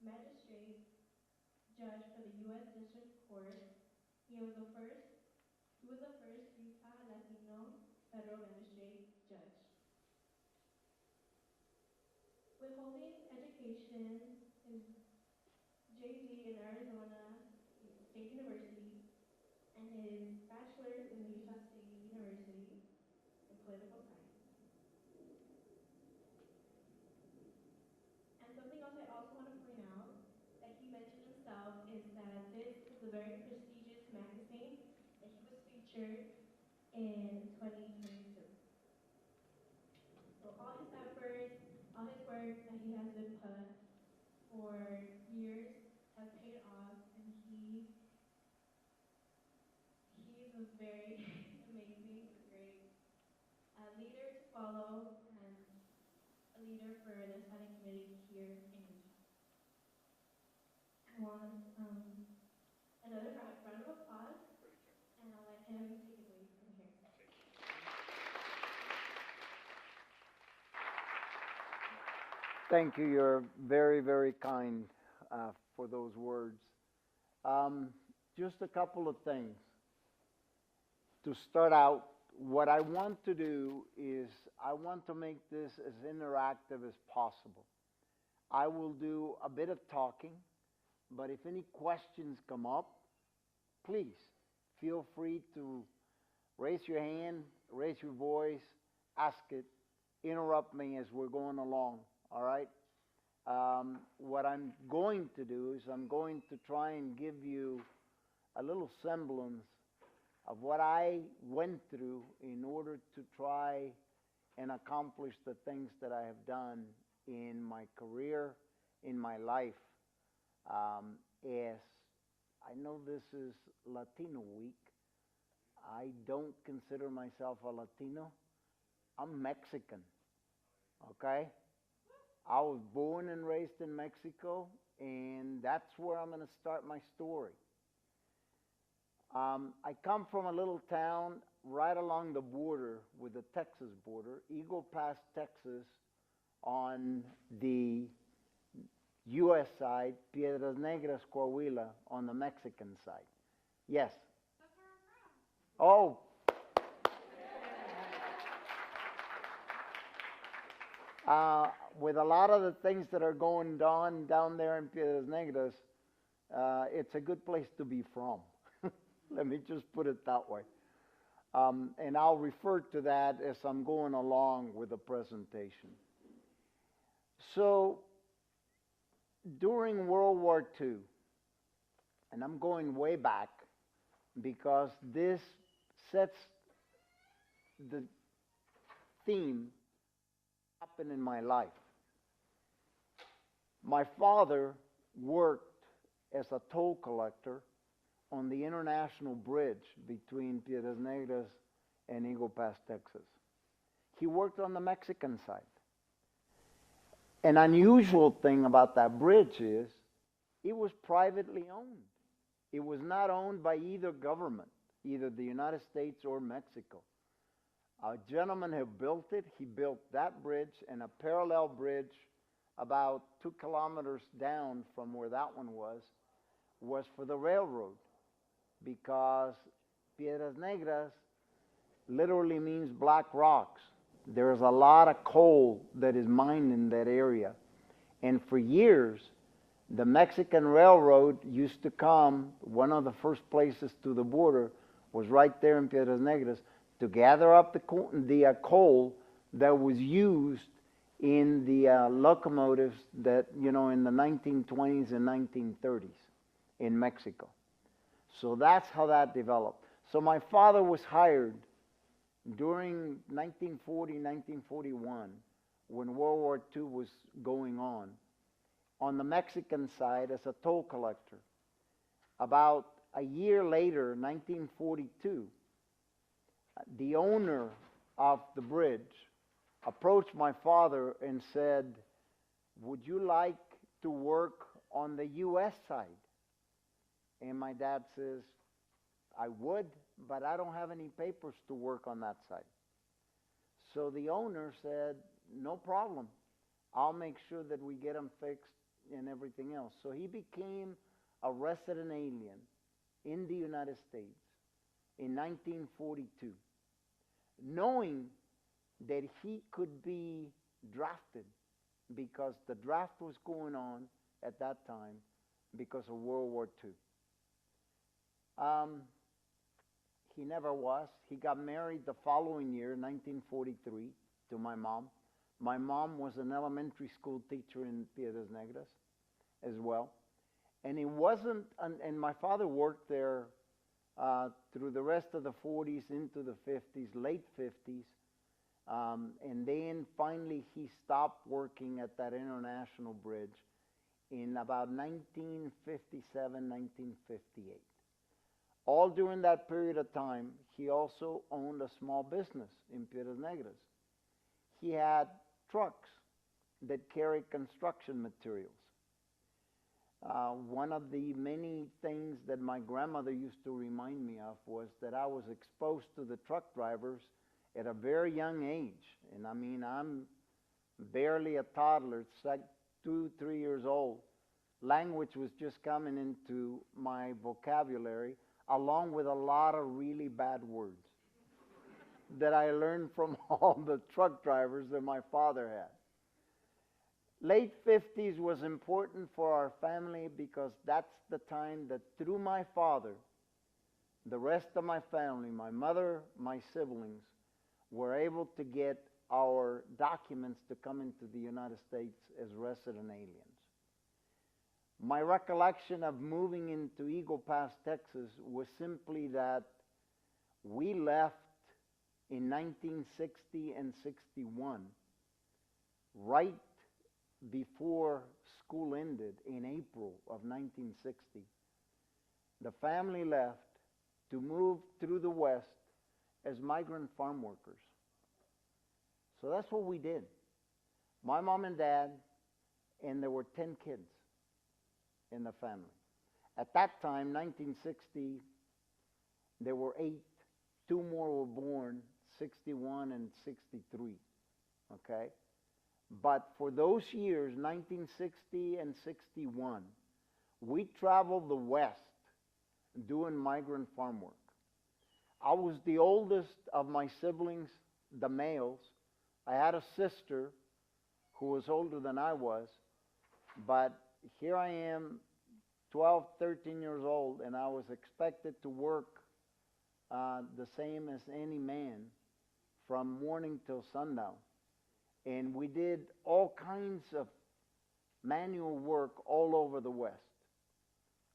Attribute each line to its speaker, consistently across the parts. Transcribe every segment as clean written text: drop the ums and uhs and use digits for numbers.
Speaker 1: magistrate judge for the U.S. District Court. He was the first. He was the first Utah Latino federal magistrate judge. With holding education, his JD in Arizona State University, and his bachelor's in the Utah State University in political science. And something else I also want to point out that he mentioned himself is that this is a very prestigious magazine that he was featured in 2022. So all his efforts, all his work that he has been put for years has paid off, and he's a very amazing, great leader to follow and a leader for the Hispanic community here in Utah. I want another round of applause, and I'll let him take it away from here.
Speaker 2: Thank you. You're very, very kind for those words. Just a couple of things. To start out, what I want to do is I want to make this as interactive as possible. I will do a bit of talking, but if any questions come up, please feel free to raise your hand, raise your voice, ask it, interrupt me as we're going along, all right? What I'm going to do is I'm going to try and give you a little semblance of what I went through in order to try and accomplish the things that I have done in my career, in my life. As I know this is Latino Week, I don't consider myself a Latino. I'm Mexican, okay? I was born and raised in Mexico, and that's where I'm going to start my story. I come from a little town right along the border with the Texas border, Eagle Pass, Texas, on the U.S. side, Piedras Negras, Coahuila, on the Mexican side. Yes? That's where I'm from. Oh! With a lot of the things that are going on down there in Piedras Negras, it's a good place to be from. Let me just put it that way. And I'll refer to that as I'm going along with the presentation. So, during World War II, and I'm going way back because this sets the theme happened in my life. My father worked as a toll collector on the international bridge between Piedras Negras and Eagle Pass, Texas. He worked on the Mexican side. An unusual thing about that bridge is it was privately owned. It was not owned by either government, either the United States or Mexico. A gentleman who built it, he built that bridge and a parallel bridge about 2 kilometers down from where that one was for the railroad, because Piedras Negras literally means black rocks. There's a lot of coal that is mined in that area. And for years, the Mexican railroad used to come, one of the first places to the border was right there in Piedras Negras, to gather up the coal that was used in the locomotives that, you know, in the 1920s and 1930s in Mexico. So that's how that developed. So my father was hired during 1940, 1941, when World War II was going on the Mexican side as a toll collector. About a year later, 1942, the owner of the bridge approached my father and said, "Would you like to work on the U.S. side?" And my dad says, "I would, but I don't have any papers to work on that side." So the owner said, "No problem. I'll make sure that we get them fixed and everything else. So he became a resident alien in the United States in 1942, knowing that he could be drafted because the draft was going on at that time because of World War II. He never was. He got married the following year, 1943, to my mom. My mom was an elementary school teacher in Piedras Negras as well. And it wasn't, and my father worked there through the rest of the 40s into the 50s, late 50s. And then finally he stopped working at that international bridge in about 1957, 1958. All during that period of time, he also owned a small business in Piedras Negras. He had trucks that carried construction materials. One of the many things that my grandmother used to remind me of was that I was exposed to the truck drivers at a very young age. And I mean, I'm barely a toddler. It's like 2, 3 years old. Language was just coming into my vocabulary, along with a lot of really bad words that I learned from all the truck drivers that my father had. Late 50s was important for our family because that's the time that through my father, the rest of my family, my mother, my siblings, were able to get our documents to come into the United States as resident aliens. My recollection of moving into Eagle Pass, Texas was simply that we left in 1960 and 61, right before school ended in April of 1960. The family left to move through the West as migrant farm workers. So that's what we did. My mom and dad, and there were 10 kids in the family. At that time, 1960, there were 8. 2 more were born, 61 and 63, okay? But for those years, 1960 and 61, we traveled the West doing migrant farm work. I was the oldest of my siblings, the males. I had a sister who was older than I was, but here I am, 12, 13 years old, and I was expected to work the same as any man from morning till sundown. And we did all kinds of manual work all over the West.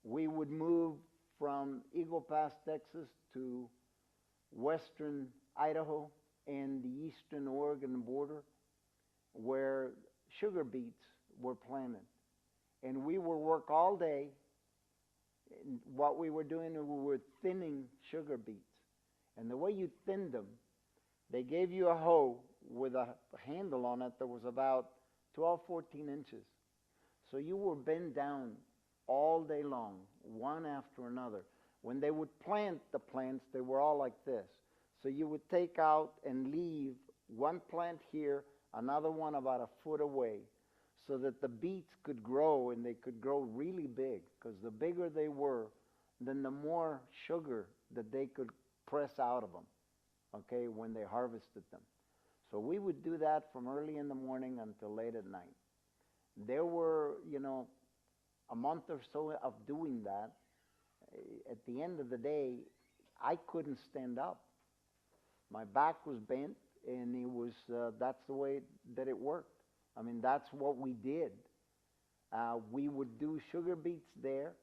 Speaker 2: We would move from Eagle Pass, Texas to western Idaho and the eastern Oregon border where sugar beets were planted. And we would work all day. What we were doing, we were thinning sugar beets. And the way you thinned them, they gave you a hoe with a handle on it that was about 12, 14 inches. So you were bent down all day long, one after another. When they would plant the plants, they were all like this. So you would take out and leave one plant here, another one about a foot away, so that the beets could grow, and they could grow really big, because the bigger they were, then the more sugar that they could press out of them, okay, when they harvested them. So we would do that from early in the morning until late at night. There were, a month or so of doing that. At the end of the day, I couldn't stand up. My back was bent, and it was that's the way that it worked. I mean, that's what we did. We would do sugar beets there.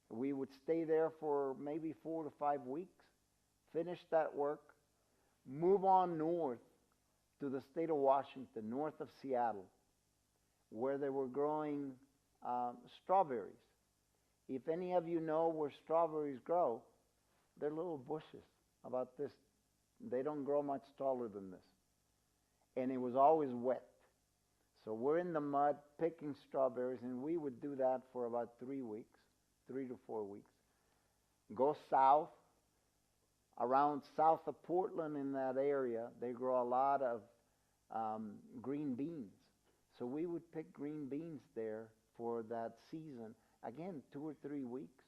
Speaker 2: We would stay there for maybe 4 to 5 weeks, finish that work, move on north to the state of Washington, north of Seattle, where they were growing strawberries. If any of you know where strawberries grow, they're little bushes about this. They don't grow much taller than this. And it was always wet. So we're in the mud picking strawberries, and we would do that for about 3 weeks, 3 to 4 weeks. Go south, around south of Portland in that area, they grow a lot of green beans. So we would pick green beans there for that season, again, 2 or 3 weeks,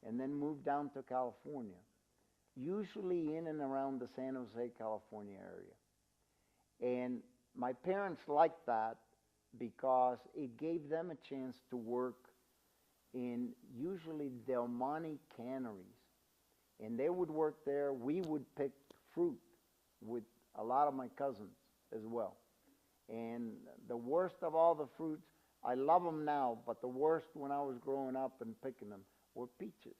Speaker 2: and then moved down to California, usually in and around the San Jose, California area. And my parents liked that because it gave them a chance to work in usually Del Monte canneries. And they would work there. We would pick fruit with a lot of my cousins as well. And the worst of all the fruits, I love them now, but the worst when I was growing up and picking them were peaches.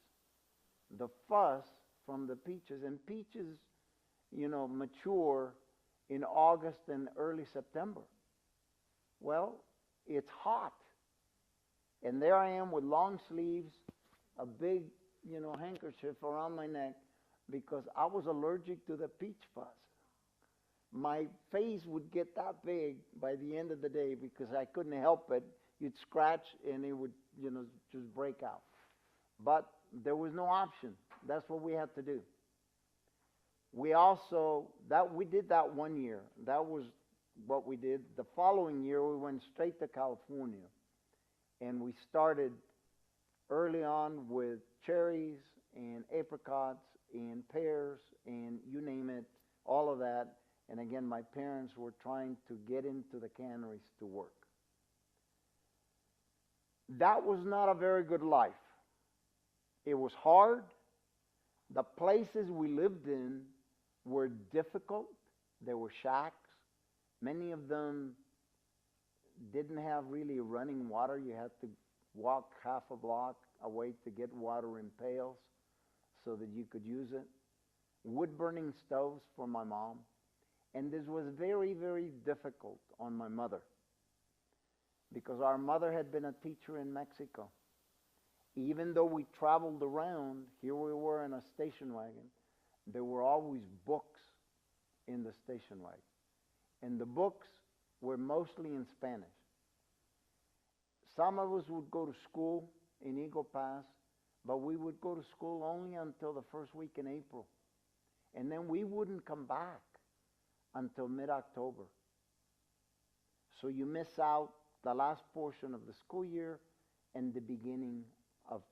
Speaker 2: The fuss from the peaches, and peaches, mature in August and early September. Well, it's hot. And there I am with long sleeves, a big, handkerchief around my neck because I was allergic to the peach fuzz. My face would get that big by the end of the day because I couldn't help it. You'd scratch and it would, just break out. But there was no option. That's what we had to do. We did that one year. That was what we did. The following year, we went straight to California. And we started early on with cherries and apricots and pears and you name it, all of that. And again, my parents were trying to get into the canneries to work. That was not a very good life. It was hard. The places we lived in were difficult. There were shacks. Many of them didn't have really running water. You had to walk half a block away to get water in pails so that you could use it. Wood-burning stoves for my mom. And this was very, very difficult on my mother because our mother had been a teacher in Mexico. Even though we traveled around, here we were in a station wagon, there were always books in the station wagon. And the books were mostly in Spanish. Some of us would go to school in Eagle Pass, but we would go to school only until the first week in April. And then we wouldn't come back until mid-October. So you miss out the last portion of the school year and the beginning of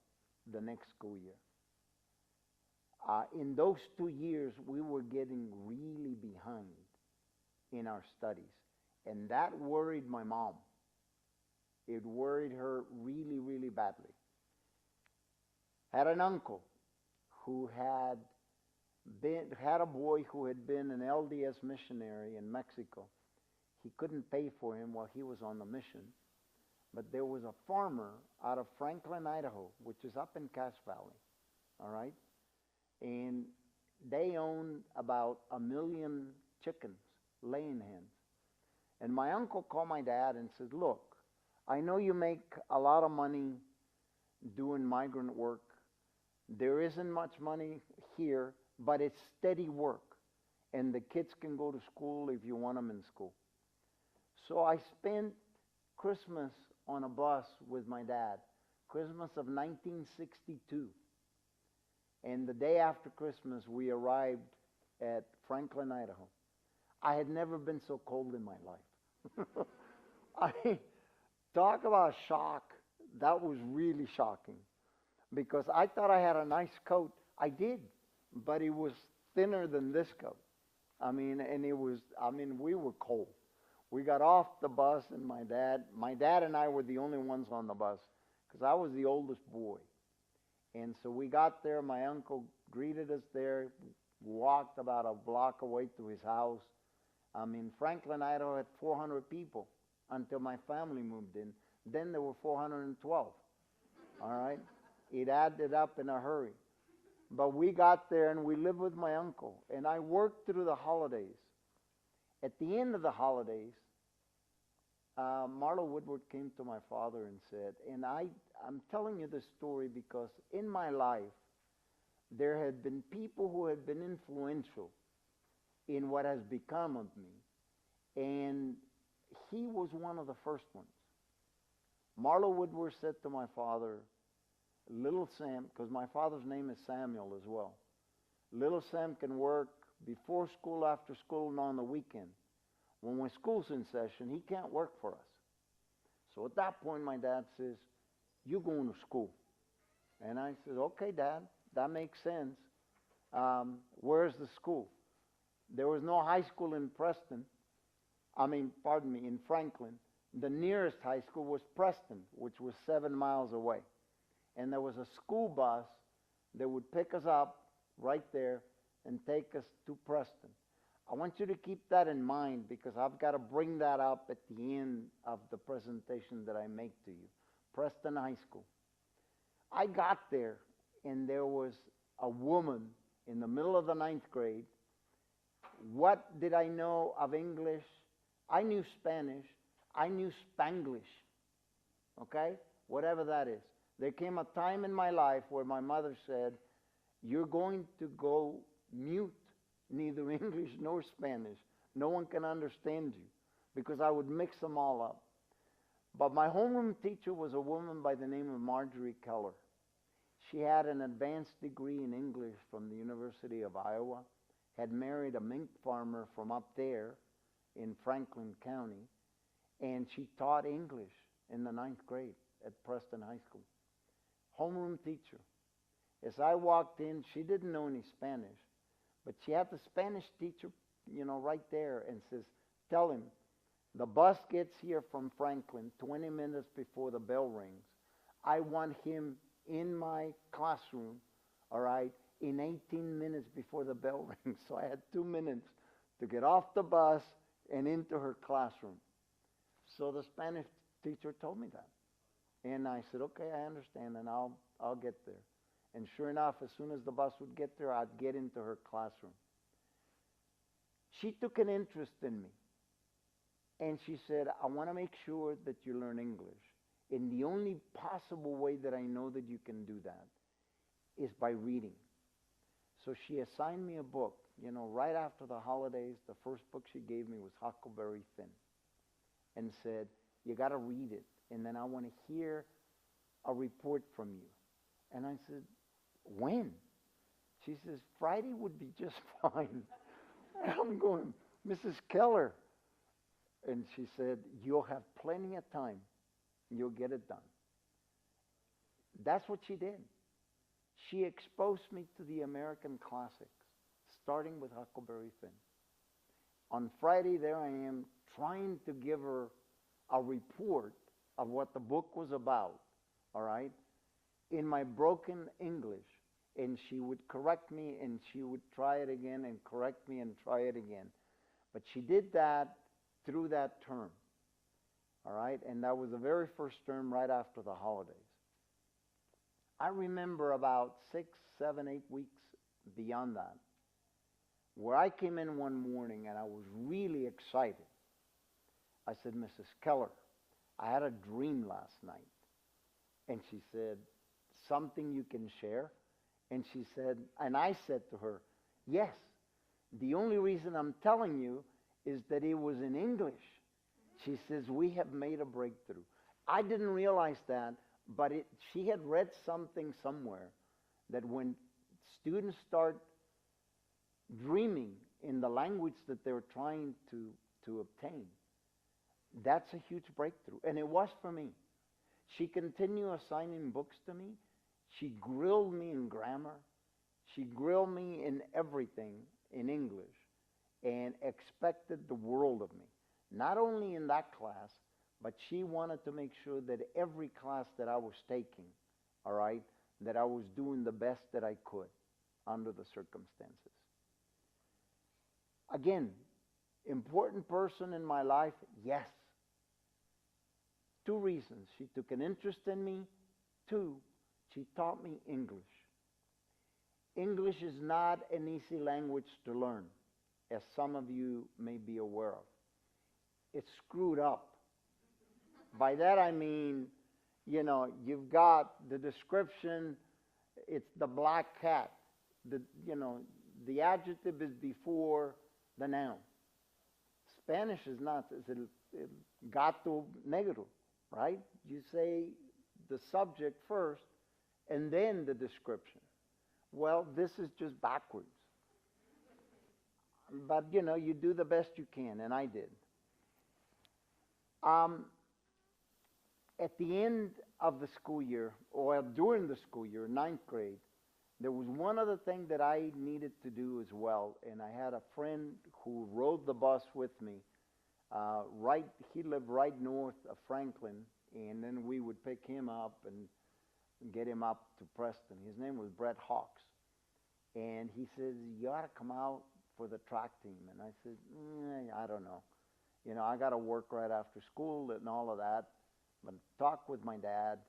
Speaker 2: the next school year. In those 2 years, we were getting really behind in our studies. And that worried my mom. It worried her really, really badly. Had an uncle who had a boy who had been an LDS missionary in Mexico. He couldn't pay for him while he was on the mission. But there was a farmer out of Franklin, Idaho, which is up in Cache Valley, all right? And they owned about 1 million chickens, laying hens. And my uncle called my dad and said, look, I know you make a lot of money doing migrant work. There isn't much money here, but it's steady work. And the kids can go to school if you want them in school. So I spent Christmas on a bus with my dad, Christmas of 1962. And the day after Christmas, we arrived at Franklin, Idaho. I had never been so cold in my life. I talk about shock. That was really shocking because I thought I had a nice coat. I did, but it was thinner than this coat. We were cold. We got off the bus and my dad and I were the only ones on the bus because I was the oldest boy. And so we got there, my uncle greeted us there, walked about a block away to his house. Franklin, Idaho had 400 people until my family moved in. Then there were 412, all right? It added up in a hurry. But we got there and we lived with my uncle. And I worked through the holidays. At the end of the holidays, Marlo Woodward came to my father and said, and I'm telling you this story because in my life, there had been people who had been influential in what has become of me. And he was one of the first ones. Marlo Woodward said to my father, little Sam, because my father's name is Samuel as well, little Sam can work before school, after school, and on the weekend. When school's in session, he can't work for us. So at that point, my dad says, "You're going to school." And I said, "Okay, Dad, that makes sense. Where's the school?" There was no high school in Preston. Pardon me, in Franklin. The nearest high school was Preston, which was 7 miles away. And there was a school bus that would pick us up right there and take us to Preston. I want you to keep that in mind because I've got to bring that up at the end of the presentation that I make to you. Preston High School. I got there, and there was a woman in the middle of the 9th grade. What did I know of English? I knew Spanish. I knew Spanglish. Okay? Whatever that is. There came a time in my life where my mother said, "You're going to go mute, neither English nor Spanish. No one can understand you," because I would mix them all up. But my homeroom teacher was a woman by the name of Marjorie Keller. She had an advanced degree in English from the University of Iowa, had married a mink farmer from up there in Franklin County, and she taught English in the 9th grade at Preston High School. Homeroom teacher. As I walked in, she didn't know any Spanish, but she had the Spanish teacher, right there and says, "Tell him, the bus gets here from Franklin 20 minutes before the bell rings. I want him in my classroom, all right, in 18 minutes before the bell rings." So I had 2 minutes to get off the bus and into her classroom. So the Spanish teacher told me that. And I said, "Okay, I understand, and I'll get there." And sure enough, as soon as the bus would get there, I'd get into her classroom. She took an interest in me. And she said, "I want to make sure that you learn English. And the only possible way that I know that you can do that is by reading." So she assigned me a book. Right after the holidays, the first book she gave me was Huckleberry Finn. And said, "You got to read it. And then I want to hear a report from you." And I said, "When?" She says, "Friday would be just fine." And I'm going, "Mrs. Keller." And she said, "You'll have plenty of time. You'll get it done." That's what she did. She exposed me to the American classics, starting with Huckleberry Finn. On Friday, there I am trying to give her a report of what the book was about, all right, in my broken English. And she would correct me, and she would try it again and correct me and try it again. But she did that through that term, all right? And that was the very first term right after the holidays. I remember about 6, 7, 8 weeks beyond that, where I came in one morning and I was really excited. I said, "Mrs. Keller, I had a dream last night." And she said, "Something you can share?" And she said, and I said to her, "Yes. The only reason I'm telling you is that it was in English." She says, "We have made a breakthrough." I didn't realize that, but she had read something somewhere that when students start dreaming in the language that they're trying to obtain, that's a huge breakthrough. And it was for me. She continued assigning books to me. She grilled me in grammar. She grilled me in everything in English and expected the world of me. Not only in that class, but she wanted to make sure that every class that I was taking, all right, that I was doing the best that I could under the circumstances. Again, important person in my life, yes. 2 reasons. She took an interest in me. 2, she taught me English. English is not an easy language to learn, as some of you may be aware of. It's screwed up. By that I mean, you've got the description, it's the black cat. The adjective is before the noun. Spanish is not. It's el gato negro, right? You say the subject first and then the description. Well, this is just backwards. But, you do the best you can, and I did. At the end of the school year, or during the school year, ninth grade, there was one other thing that I needed to do as well, and I had a friend who rode the bus with me. He lived right north of Franklin, and then we would pick him up and get him up to Preston. His name was Brett Hawks, and he says, "You ought to come out for the track team." And I said, "I don't know. You know, I got to work right after school and all of that." But talk with my dad,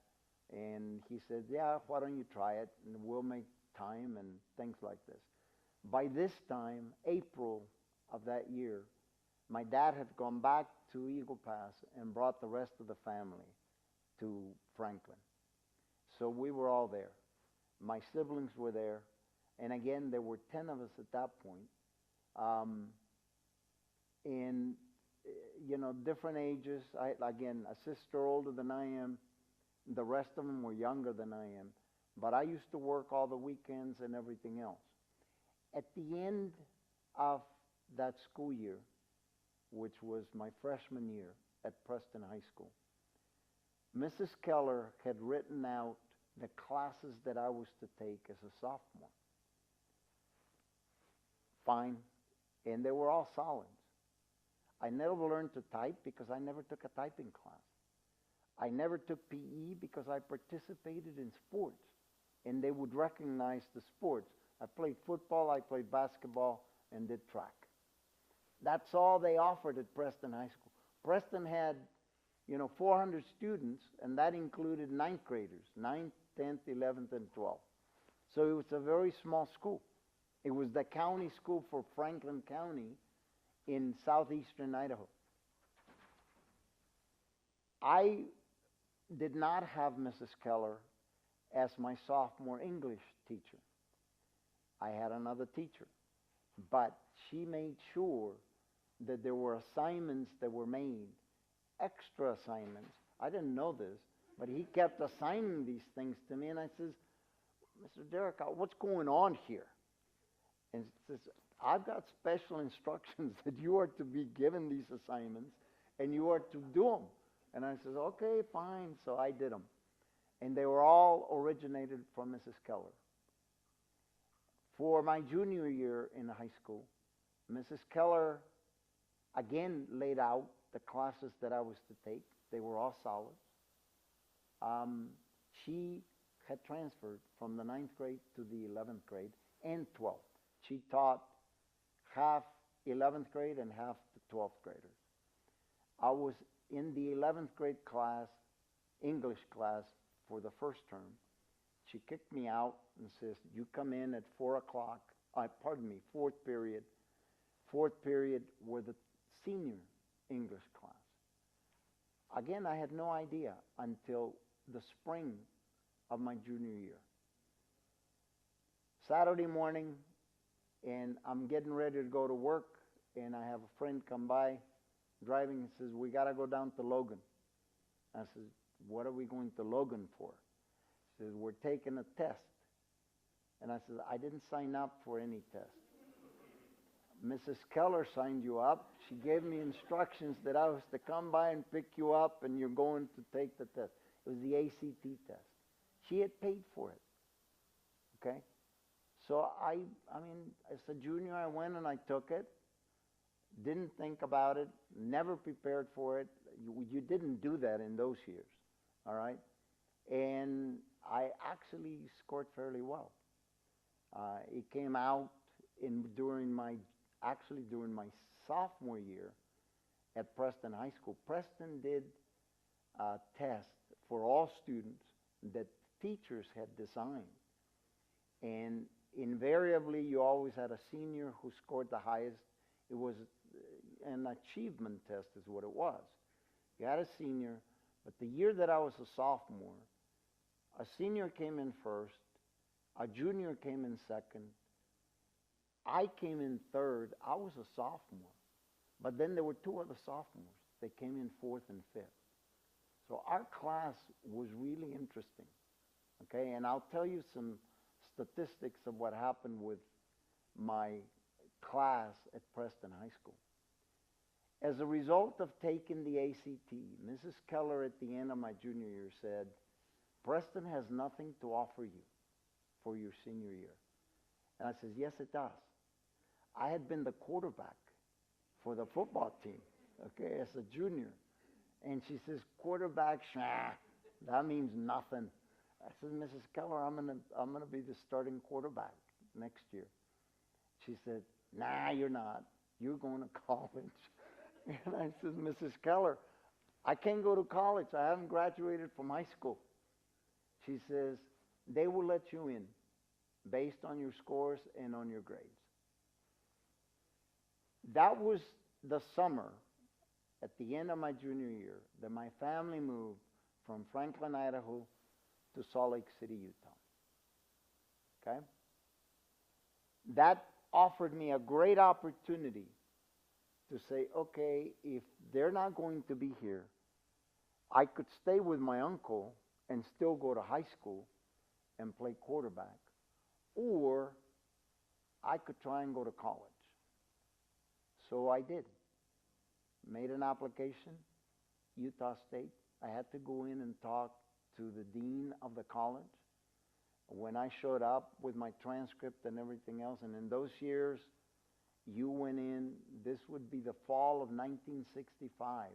Speaker 2: and he said, "Yeah, why don't you try it, and we'll make time," and things like this. By this time, April of that year, my dad had gone back to Eagle Pass and brought the rest of the family to Franklin. So we were all there. My siblings were there, and again, there were 10 of us at that point. And you know, different ages. Again, a sister older than I am. The rest of them were younger than I am. But I used to work all the weekends and everything else. At the end of that school year, which was my freshman year at Preston High School, Mrs. Keller had written out the classes that I was to take as a sophomore. Fine. And they were all solids. I never learned to type because I never took a typing class. I never took PE because I participated in sports, and they would recognize the sports. I played football, I played basketball, and did track. That's all they offered at Preston High School. Preston had, 400 students, and that included ninth graders, 9th, 10th, 11th, and 12th. So it was a very small school. It was the county school for Franklin County in southeastern Idaho. I did not have Mrs. Keller as my sophomore English teacher. I had another teacher, but she made sure that there were assignments that were made, extra assignments. I didn't know this, but he kept assigning these things to me, and I says, "Mr. Derrick, what's going on here?" And he says, "I've got special instructions that you are to be given these assignments, and you are to do them." And I says, "Okay, fine." So I did them. And they were all originated from Mrs. Keller. For my junior year in high school, Mrs. Keller again laid out the classes that I was to take. They were all solids. She had transferred from the 9th grade to the 11th grade and 12th. She taught half 11th grade and half the 12th graders. I was in the 11th grade class, English class, for the first term. She kicked me out and says, "You come in at 4 o'clock, fourth period. Fourth period were the senior English class." Again, I had no idea until the spring of my junior year. Saturday morning, and I'm getting ready to go to work, and I have a friend come by driving and says, "We got to go down to Logan." I said, "What are we going to Logan for?" He says, "We're taking a test." And I said, "I didn't sign up for any test. Mrs. Keller signed you up. She gave me instructions that I was to come by and pick you up, and you're going to take the test." It was the ACT test. She had paid for it. Okay? So I mean, as a junior, I went and I took it. Didn't think about it. Never prepared for it. You didn't do that in those years. All right? And I actually scored fairly well. It came out during my sophomore year at Preston High School. Preston did a test for all students that teachers had designed. And invariably, you always had a senior who scored the highest. It was an achievement test is what it was. You had a senior, but the year that I was a sophomore, a senior came in first, a junior came in second, I came in third. I was a sophomore, but then there were two other sophomores. They came in fourth and fifth. So our class was really interesting, okay? And I'll tell you some statistics of what happened with my class at Preston High School. As a result of taking the ACT, Mrs. Keller at the end of my junior year said, Preston has nothing to offer you for your senior year. And I says, yes, it does. I had been the quarterback for the football team, okay, as a junior. And she says, quarterback, that means nothing. I said, Mrs. Keller, I'm gonna be the starting quarterback next year. She said, nah, you're not. You're going to college. And I said, Mrs. Keller, I can't go to college. I haven't graduated from high school. She says, they will let you in based on your scores and on your grades. That was the summer at the end of my junior year that my family moved from Franklin, Idaho to Salt Lake City, Utah. Okay? That offered me a great opportunity to say, okay, if they're not going to be here, I could stay with my uncle and still go to high school and play quarterback, or I could try and go to college. So I did. Made an application, Utah State. I had to go in and talk to the dean of the college. When I showed up with my transcript and everything else, and in those years, you went in, this would be the fall of 1965.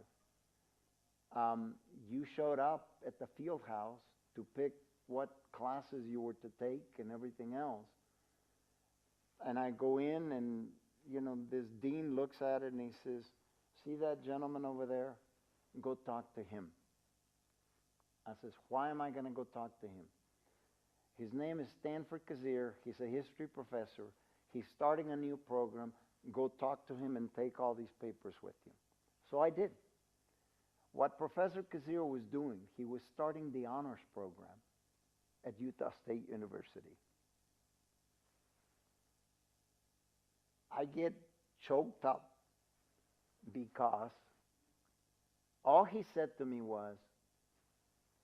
Speaker 2: You showed up at the field house to pick what classes you were to take and everything else. And I go in and, this dean looks at it and he says, see that gentleman over there? Go talk to him. I says, why am I going to go talk to him? His name is Stanford Kazir. He's a history professor. He's starting a new program. Go talk to him and take all these papers with you. So I did. What Professor Kazir was doing, he was starting the honors program at Utah State University. I get choked up because all he said to me was,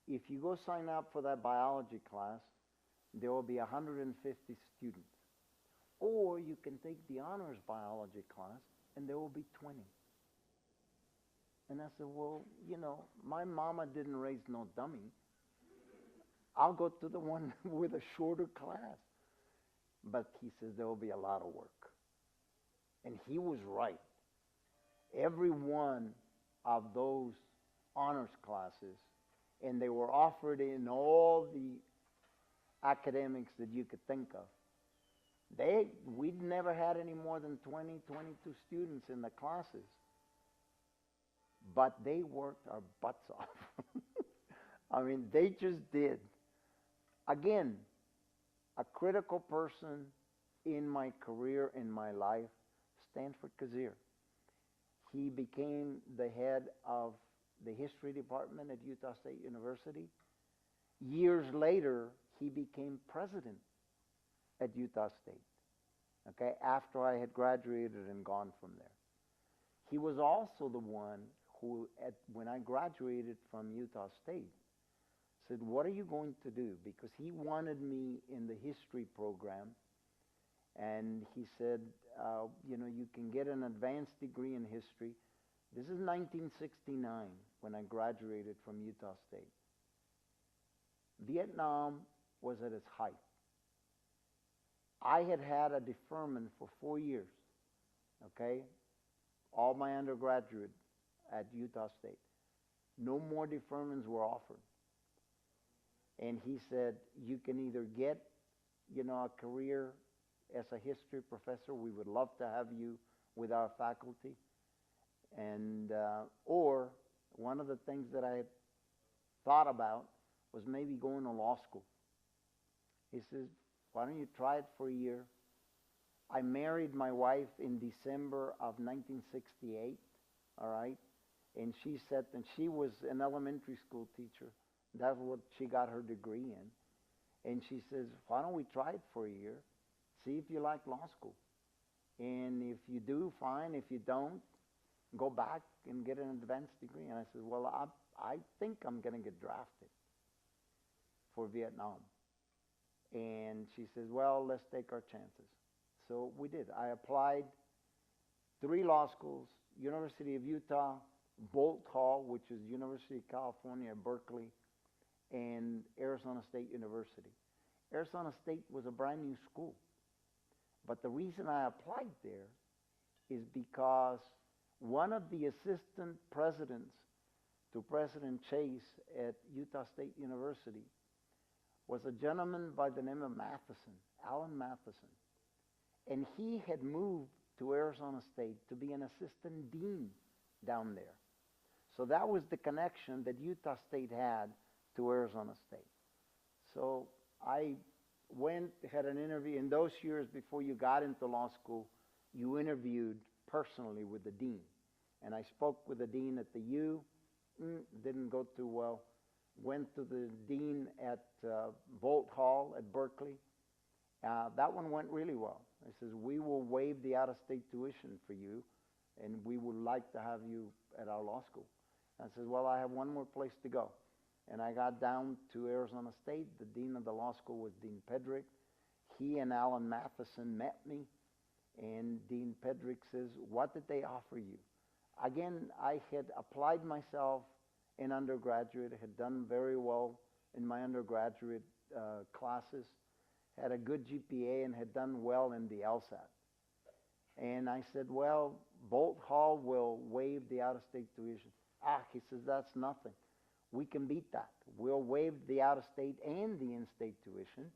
Speaker 2: if you go sign up for that biology class, there will be 150 students. Or you can take the honors biology class and there will be 20. And I said, well, my mama didn't raise no dummy. I'll go to the one with a shorter class. But he says there will be a lot of work. And he was right. Every one of those honors classes, and they were offered in all the academics that you could think of. We'd never had any more than 20, 22 students in the classes. But they worked our butts off. I mean, they just did. Again, a critical person in my career, in my life, Stanford Kazir. He became the head of the history department at Utah State University. Years later, he became president at Utah State, okay, after I had graduated and gone from there. He was also the one who, when I graduated from Utah State, said, what are you going to do? Because he wanted me in the history program, and he said, you can get an advanced degree in history. This is 1969 when I graduated from Utah State. Vietnam was at its height. I had had a deferment for 4 years, okay? All my undergraduate at Utah State. No more deferments were offered. And he said, you can either get, a career as a history professor. We would love to have you with our faculty. And, or one of the things that I had thought about was maybe going to law school. He says, why don't you try it for a year? I married my wife in December of 1968, all right? And she said, and she was an elementary school teacher. That's what she got her degree in. And she says, why don't we try it for a year? See if you like law school. And if you do, fine. If you don't, go back and get an advanced degree. And I said, well, I think I'm going to get drafted for Vietnam. And she says, well, let's take our chances. So we did. I applied 3 law schools, University of Utah, Bolt Hall, which is University of California at Berkeley, and Arizona State University. Arizona State was a brand new school. But the reason I applied there is because one of the assistant presidents to President Chase at Utah State University was a gentleman by the name of Matheson, Alan Matheson. And he had moved to Arizona State to be an assistant dean down there. So that was the connection that Utah State had to Arizona State. So I went, had an interview. In those years before you got into law school, you interviewed personally with the dean. And I spoke with the dean at the U. Didn't go too well. Went to the dean at Bolt Hall at Berkeley. That one went really well. He says, we will waive the out-of-state tuition for you, and we would like to have you at our law school. I said, well, I have one more place to go. And I got down to Arizona State. The dean of the law school was Dean Pedrick. He and Alan Matheson met me, and Dean Pedrick says, what did they offer you? Again, I had applied myself in undergraduate, had done very well in my undergraduate classes, had a good GPA, and had done well in the LSAT. And I said, well, Bolt Hall will waive the out-of-state tuition. He says, that's nothing. We can beat that. We'll waive the out-of-state and the in-state tuition,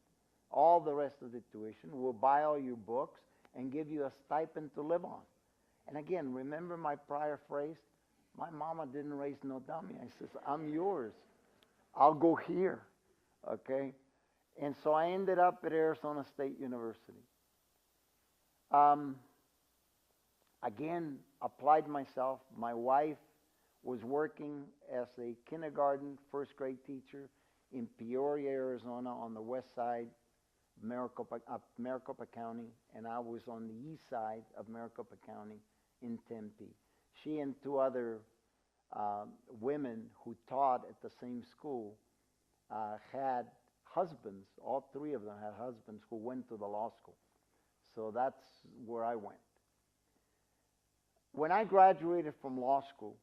Speaker 2: all the rest of the tuition. We'll buy all your books and give you a stipend to live on. And again, remember my prior phrase? My mama didn't raise no dummy. I says, I'm yours. I'll go here, okay? And so I ended up at Arizona State University. Again, applied myself. My wife was working as a kindergarten, first grade teacher in Peoria, Arizona, on the west side of Maricopa County, and I was on the east side of Maricopa County in Tempe. She and two other women who taught at the same school had husbands. All three of them had husbands who went to the law school. So that's where I went. When I graduated from law school,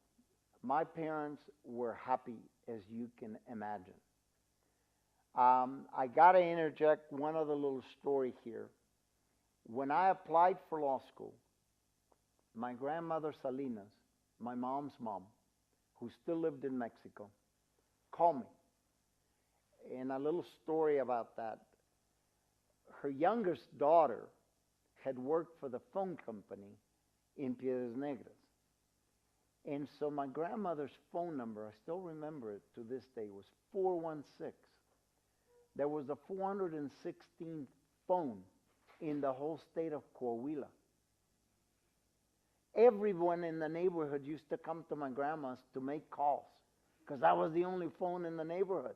Speaker 2: my parents were happy, as you can imagine. I got to interject one other little story here. When I applied for law school, my grandmother Salinas, my mom's mom, who still lived in Mexico, called me. And a little story about that. Her youngest daughter had worked for the phone company in Piedras Negras. And so my grandmother's phone number, I still remember it to this day, was 416. There was a 416th phone in the whole state of Coahuila. Everyone in the neighborhood used to come to my grandma's to make calls because that was the only phone in the neighborhood.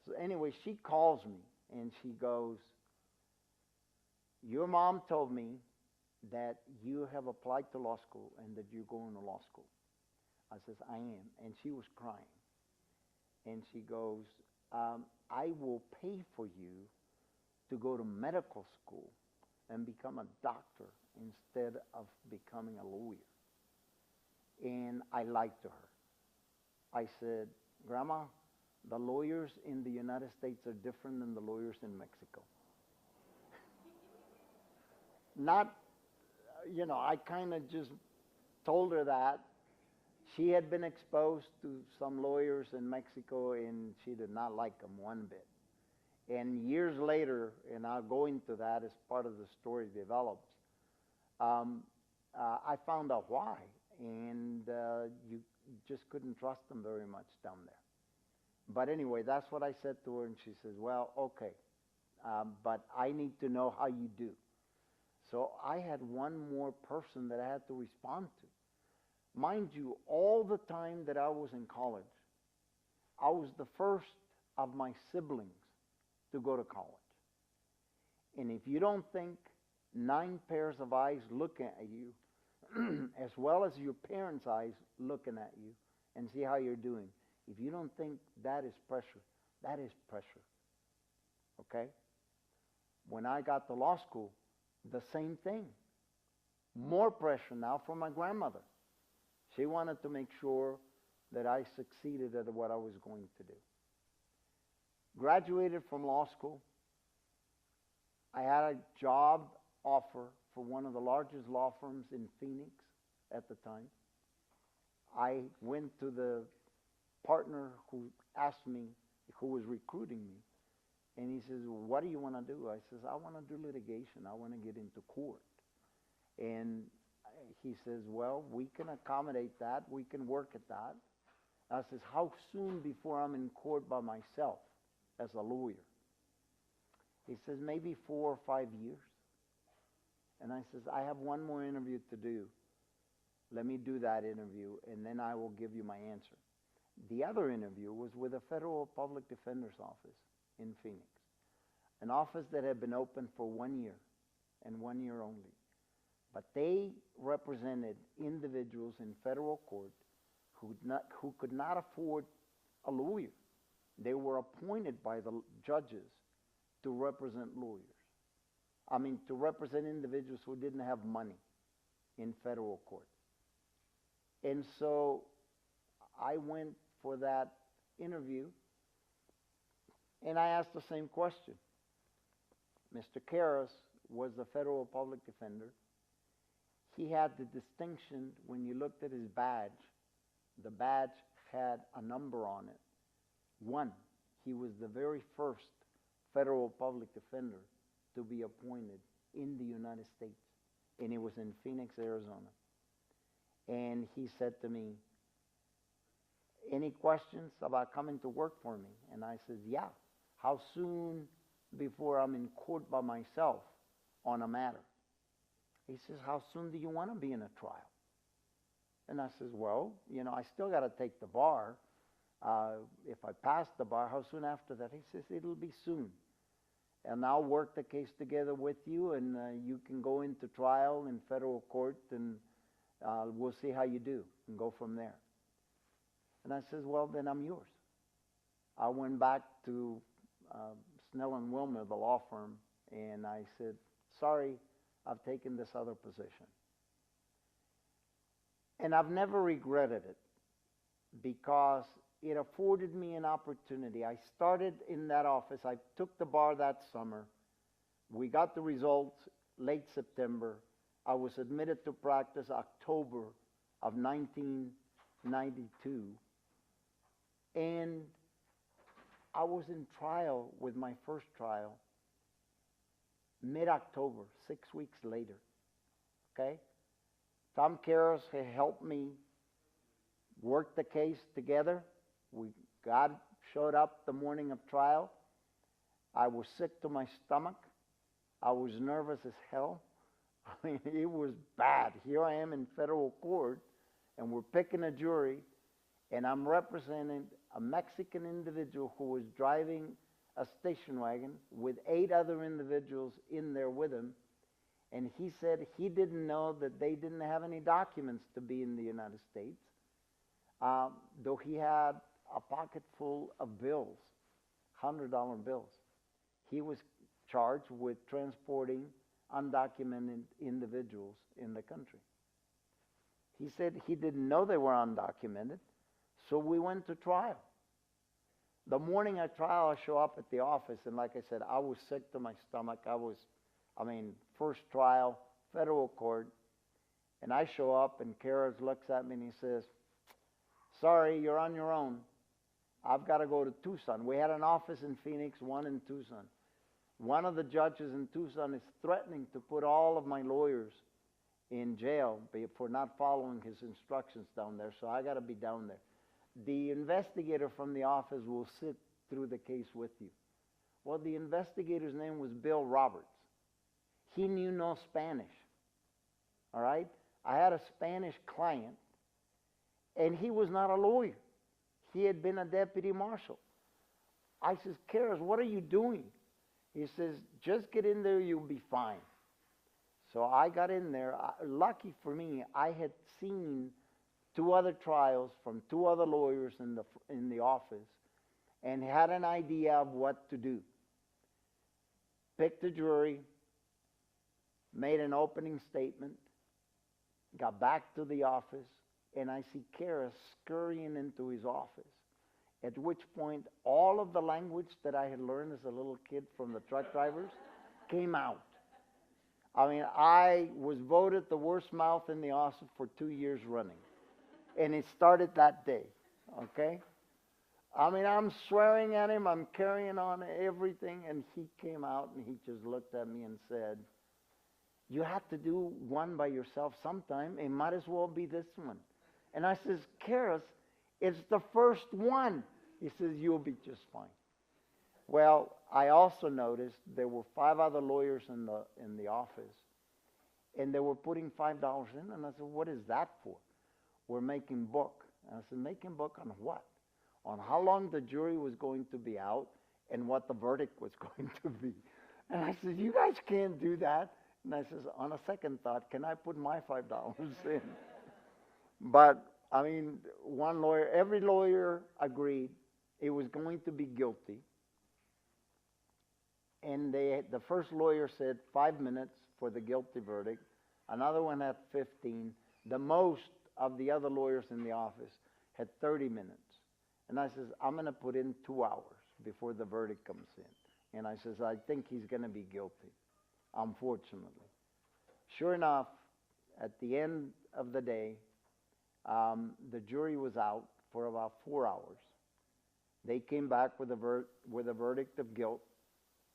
Speaker 2: So anyway, she calls me and she goes, your mom told me that you have applied to law school and that you're going to law school. I says, I am. And she was crying. And she goes, I will pay for you to go to medical school and become a doctor instead of becoming a lawyer. And I lied to her. I said, Grandma, the lawyers in the United States are different than the lawyers in Mexico. Not, I kind of just told her that. She had been exposed to some lawyers in Mexico, and she did not like them one bit. And years later, and I'll go into that as part of the story develops, I found out why, and you just couldn't trust them very much down there. But anyway, that's what I said to her, and she says, well, okay, but I need to know how you do. So I had one more person that I had to respond to. Mind you, all the time that I was in college, I was the first of my siblings to go to college. And if you don't think 9 pairs of eyes looking at you, as well as your parents' eyes looking at you and see how you're doing, if you don't think that is pressure, that is pressure. Okay? When I got to law school, the same thing. More pressure now for my grandmother. She wanted to make sure that I succeeded at what I was going to do. Graduated from law school. I had a job offer for one of the largest law firms in Phoenix at the time. I went to the partner who asked me, who was recruiting me, and he says, "What do you want to do?" I says, "I want to do litigation. I want to get into court." And he says, "Well, we can accommodate that. We can work at that." I says, "How soon before I'm in court by myself as a lawyer?" He says, "Maybe 4 or 5 years." And I says, "I have one more interview to do. Let me do that interview, and then I will give you my answer." The other interview was with a federal public defender's office in Phoenix, an office that had been open for 1 year and 1 year only. But they represented individuals in federal court who could not afford a lawyer. They were appointed by the judges to represent lawyers. To represent individuals who didn't have money in federal court. And so I went for that interview, and I asked the same question. Mr. Karras was the federal public defender. He had the distinction, when you looked at his badge, the badge had a number on it. 1, he was the very first federal public defender to be appointed in the United States, and it was in Phoenix, Arizona. And he said to me, "Any questions about coming to work for me?" And I said, "Yeah. How soon before I'm in court by myself on a matter?" He says, "How soon do you want to be in a trial?" And I says, "Well, I still got to take the bar. If I pass the bar, how soon after that?" He says, "It'll be soon. And I'll work the case together with you, and you can go into trial in federal court, and we'll see how you do and go from there." And I says, "Well, then I'm yours." I went back to Snell and Wilmer, the law firm, and I said, "Sorry, I've taken this other position." And I've never regretted it, because it afforded me an opportunity. I started in that office. I took the bar that summer. We got the results late September. I was admitted to practice October of 1992. And I was in trial with my first trial mid-October, 6 weeks later. Okay? Tom Karras had helped me work the case together. God showed up the morning of trial. I was sick to my stomach. I was nervous as hell. It was bad. Here I am in federal court, and we're picking a jury, and I'm representing a Mexican individual who was driving a station wagon with 8 other individuals in there with him, and he said he didn't know that they didn't have any documents to be in the United States, though he had a pocket full of bills, $100 bills. He was charged with transporting undocumented individuals in the country. He said he didn't know they were undocumented, so we went to trial. The morning of trial, I show up at the office, and like I said, I was sick to my stomach. First trial, federal court, and I show up, and Karras looks at me and he says, "Sorry, you're on your own. I've got to go to Tucson." We had an office in Phoenix, one in Tucson. One of the judges in Tucson is threatening to put all of my lawyers in jail for not following his instructions down there, so I got to be down there. The investigator from the office will sit through the case with you. Well, the investigator's name was Bill Roberts. He knew no Spanish. All right? I had a Spanish client, and he was not a lawyer. He had been a deputy marshal. I says, "Karras, what are you doing?" He says, "Just get in there, you'll be fine." So I got in there. Lucky for me, I had seen 2 other trials from 2 other lawyers in the office, and had an idea of what to do. Picked a jury, made an opening statement, got back to the office, and I see Kara scurrying into his office. At which point, all of the language that I had learned as a little kid from the truck drivers came out. I mean, I was voted the worst mouth in the office for 2 years running. And it started that day, okay? I mean, I'm swearing at him, I'm carrying on everything, and he came out and he just looked at me and said, you have to do one by yourself sometime, it might as well be this one. And I says, Karis, it's the first one. He says, you'll be just fine. Well, I also noticed there were 5 other lawyers in the office, and they were putting $5 in, and I said, what is that for? We're making book. And I said, making book on what? On how long the jury was going to be out and what the verdict was going to be. And I said, you guys can't do that. And I says, on a second thought, can I put my $5 in? But, I mean, every lawyer agreed it was going to be guilty. And the first lawyer said 5 minutes for the guilty verdict. Another one had 15. The most of the other lawyers in the office had 30 minutes. And I says, I'm going to put in 2 hours before the verdict comes in. And I says, I think he's going to be guilty, unfortunately. Sure enough, at the end of the day, the jury was out for about 4 hours. They came back with a verdict of guilt.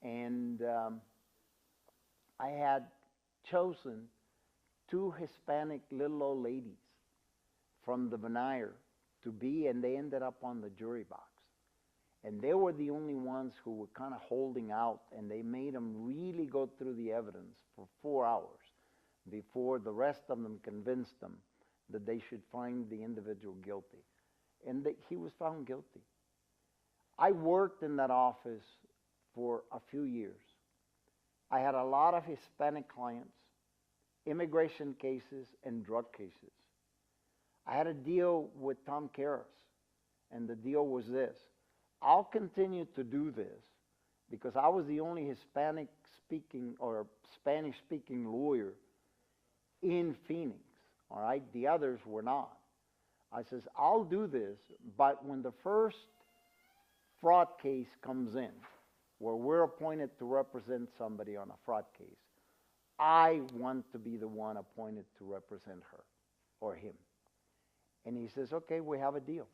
Speaker 2: And I had chosen 2 Hispanic little old ladies from the veneer to be, and they ended up on the jury box. And they were the only ones who were kind of holding out, and they made them really go through the evidence for 4 hours before the rest of them convinced them that they should find the individual guilty. And he was found guilty. I worked in that office for a few years. I had a lot of Hispanic clients, immigration cases, and drug cases. I had a deal with Tom Karras, and the deal was this. I'll continue to do this because I was the only Hispanic-speaking or Spanish-speaking lawyer in Phoenix, all right? The others were not. I says, I'll do this, but when the first fraud case comes in, where we're appointed to represent somebody on a fraud case, I want to be the one appointed to represent her or him. And he says, okay, we have a deal.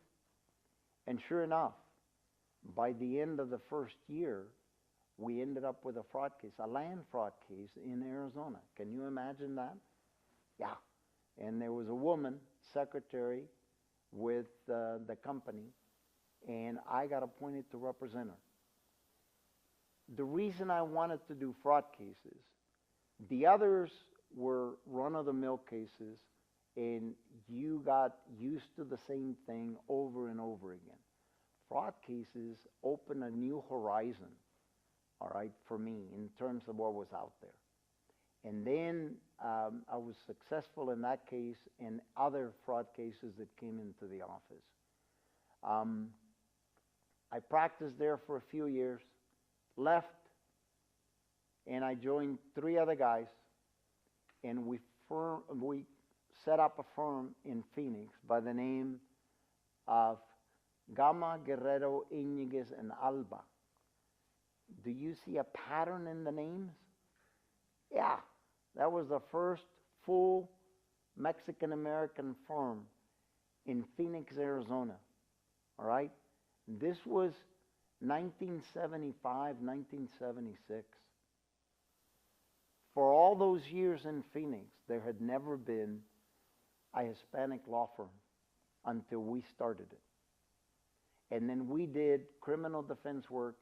Speaker 2: And sure enough, by the end of the first year, we ended up with a fraud case, a land fraud case in Arizona. Can you imagine that? Yeah. And there was a woman, secretary, with the company, and I got appointed to represent her. The reason I wanted to do fraud cases, the others were run-of-the-mill cases, and you got used to the same thing over and over again. Fraud cases open a new horizon, all right, for me in terms of what was out there. And then I was successful in that case and other fraud cases that came into the office. I practiced there for a few years, left, and I joined 3 other guys, and we set up a firm in Phoenix by the name of Gama, Guerrero, Iñiguez, and Alba. Do you see a pattern in the names? Yeah, that was the first full Mexican-American firm in Phoenix, Arizona. All right? This was 1975, 1976. For all those years in Phoenix, there had never been a Hispanic law firm until we started it. And then we did criminal defense work,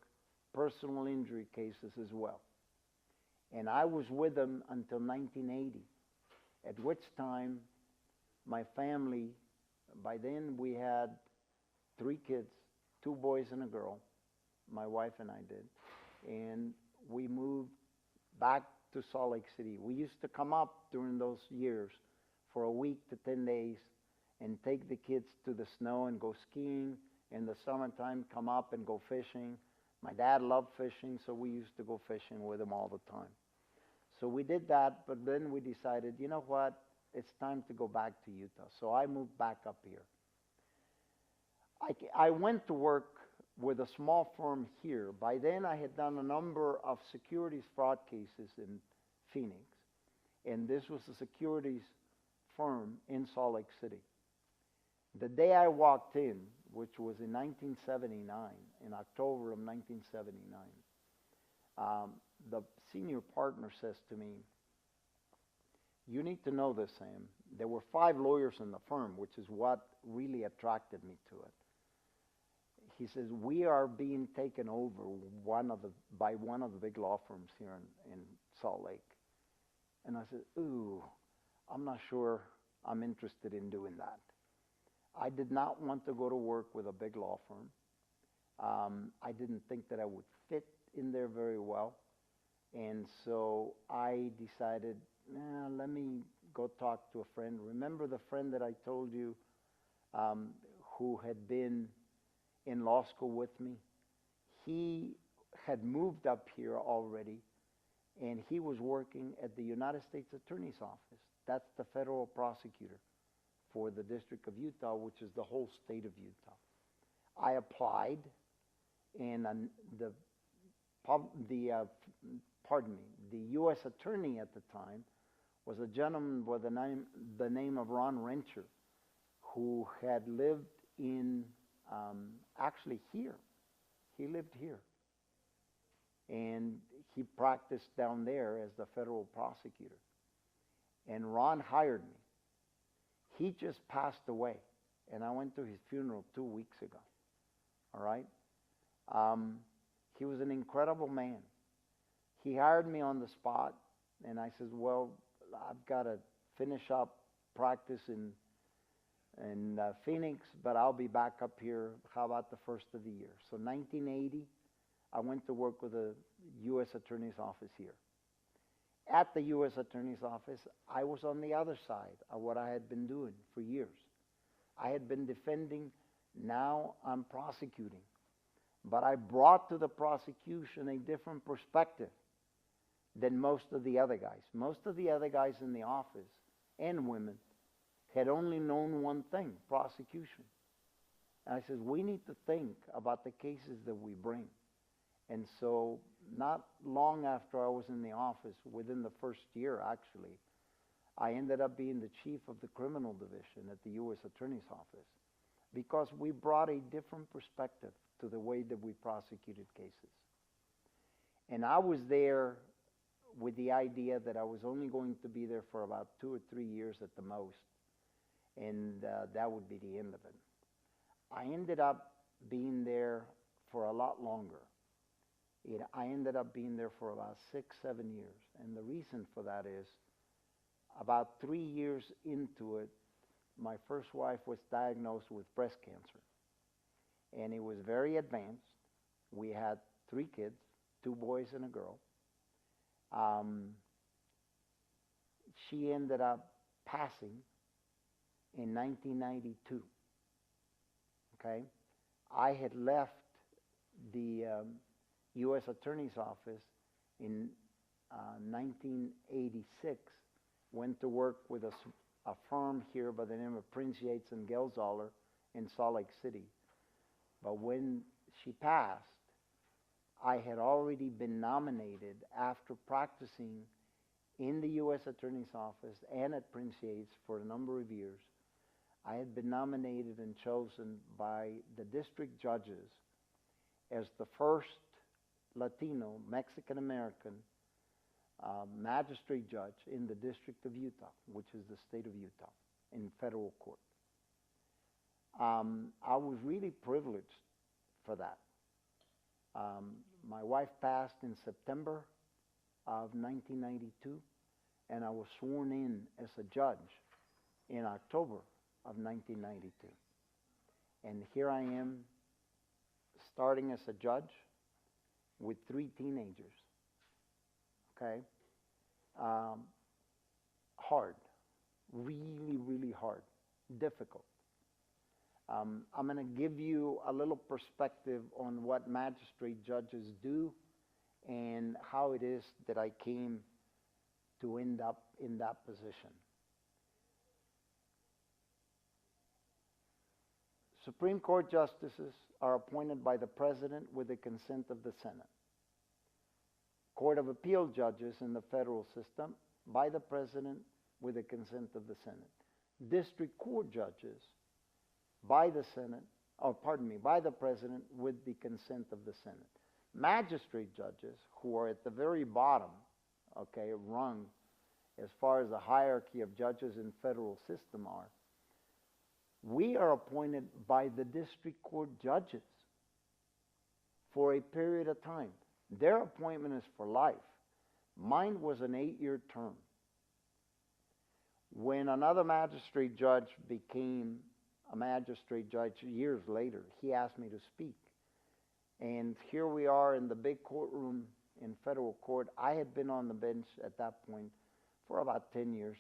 Speaker 2: personal injury cases as well. And I was with them until 1980, at which time my family, by then we had 3 kids, 2 boys and a girl, my wife and I did, and we moved back to Salt Lake City. We used to come up during those years for a week to 10 days and take the kids to the snow and go skiing. In the summertime, come up and go fishing. My dad loved fishing, so we used to go fishing with him all the time. So we did that, but then we decided, you know what? it's time to go back to Utah. So I moved back up here. I went to work with a small firm here. By then, I had done a number of securities fraud cases in Phoenix, and this was a securities firm in Salt Lake City. The day I walked in, which was in 1979, in October of 1979, the senior partner says to me, "You need to know this, Sam. There were 5 lawyers in the firm, which is what really attracted me to it." He says, "We are being taken over by one of the big law firms here in Salt Lake." And I said, "Ooh, I'm not sure I'm interested in doing that." I did not want to go to work with a big law firm. I didn't think that I would fit in there very well. And so I decided, let me go talk to a friend. Remember the friend that I told you who had been in law school with me? He had moved up here already, and he was working at the United States Attorney's Office. That's the federal prosecutor for the District of Utah, which is the whole state of Utah. I applied, and the U.S. attorney at the time was a gentleman by the name of Ron Rencher, who had lived in actually here. He lived here, and he practiced down there as the federal prosecutor. And Ron hired me. He just passed away, and I went to his funeral 2 weeks ago. All right? He was an incredible man. He hired me on the spot, and I said, "Well, I've got to finish up practice in Phoenix, but I'll be back up here. How about the first of the year?" So 1980, I went to work with the U.S. Attorney's Office here. At the U.S. Attorney's Office, I was on the other side of what I had been doing for years. I had been defending, now I'm prosecuting. But I brought to the prosecution a different perspective than most of the other guys. Most of the other guys in the office, and women, had only known one thing, prosecution. And I said, we need to think about the cases that we bring. And so not long after I was in the office, within the first year actually, I ended up being the chief of the criminal division at the U.S. Attorney's Office, because we brought a different perspective to the way that we prosecuted cases. And I was there with the idea that I was only going to be there for about 2 or 3 years at the most, and that would be the end of it. I ended up being there for a lot longer. I ended up being there for about 6, 7 years. And the reason for that is, about 3 years into it, my first wife was diagnosed with breast cancer. And it was very advanced. We had 3 kids, 2 boys and a girl. She ended up passing in 1992. Okay? I had left the U.S. Attorney's Office in 1986, went to work with a firm here by the name of Prince Yates and Gelsaler in Salt Lake City. But when she passed, I had already been nominated after practicing in the U.S. Attorney's Office and at Prince Yates for a number of years. I had been nominated and chosen by the district judges as the first Latino, Mexican-American magistrate judge in the District of Utah, which is the state of Utah, in federal court. I was really privileged for that. My wife passed in September of 1992, and I was sworn in as a judge in October of 1992. And here I am, starting as a judge with 3 teenagers. Okay? Hard. Really, really hard. Difficult. I'm going to give you a little perspective on what magistrate judges do and how it is that I came to end up in that position. Supreme Court justices are appointed by the President with the consent of the Senate. Court of Appeal judges in the federal system by the President with the consent of the Senate. District Court judges by the Senate, by the President with the consent of the Senate. Magistrate judges, who are at the very bottom, okay, rung as far as the hierarchy of judges in federal system are, we are appointed by the district court judges for a period of time. Their appointment is for life. Mine was an 8-year term. When another magistrate judge became a magistrate judge years later, he asked me to speak. And here we are in the big courtroom in federal court. I had been on the bench at that point for about 10 years.